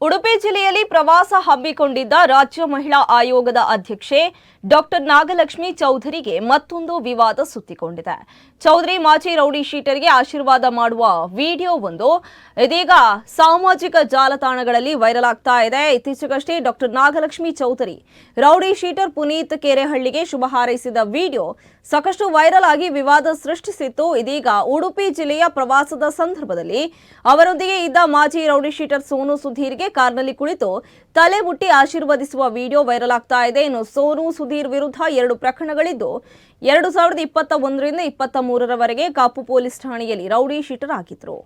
ಉಡುಪಿ ಜಿಲ್ಲೆಯಲ್ಲಿ ಪ್ರವಾಸ ಹಮ್ಮಿಕೊಂಡಿದ್ದ ರಾಜ್ಯ ಮಹಿಳಾ ಆಯೋಗದ ಅಧ್ಯಕ್ಷೆ ಡಾಕ್ಟರ್ ನಾಗಲಕ್ಷ್ಮಿ ಚೌಧರಿಗೆ ಮತ್ತೊಂದು ವಿವಾದ ಸುತ್ತಿಕೊಂಡಿದೆ. ಚೌಧರಿ ಮಾಜಿ ರೌಡಿ ಶೀಟರ್ಗೆ ಆಶೀರ್ವಾದ ಮಾಡುವ ವಿಡಿಯೋವೊಂದು ಇದೀಗ ಸಾಮಾಜಿಕ ಜಾಲತಾಣಗಳಲ್ಲಿ ವೈರಲ್ ಆಗ್ತಾ ಇದೆ. ಇತ್ತೀಚೆಗಷ್ಟೇ doctor Nagalakshmi Chaudhary rowdy sheeter Puneeth ಕೆರೆಹಳ್ಳಿಗೆ ಶುಭ ಹಾರೈಸಿದ ವಿಡಿಯೋ ಸಾಕಷ್ಟು ವೈರಲ್ ಆಗಿ ವಿವಾದ ಸೃಷ್ಟಿಸಿತ್ತು. ಇದೀಗ ಉಡುಪಿ ಜಿಲ್ಲೆಯ ಪ್ರವಾಸದ ಸಂದರ್ಭದಲ್ಲಿ ಅವರೊಂದಿಗೆ ಇದ್ದ ಮಾಜಿ ರೌಡಿ ಶೀಟರ್ ಸೋನು ಸುಧೀರ್ಗೆ ಕಾರ್ನಲ್ಲಿ ಕುಳಿತು ತಲೆ ಮುಟ್ಟಿ ಆಶೀರ್ವದಿಸುವ ವಿಡಿಯೋ ವೈರಲ್ ಆಗ್ತಾ ಇದೆ. ಇನ್ನು ಸೋನು ಸುಧೀರ್ ವಿರುದ್ಧ 2 ಪ್ರಕರಣಗಳಿದ್ದು 2021ರಿಂದ 23ರವರೆಗೆ ಕಾಪು ಪೊಲೀಸ್ ಠಾಣೆಯಲ್ಲಿ ರೌಡಿ ಶೀಟರ್ ಆಗಿದ್ರು.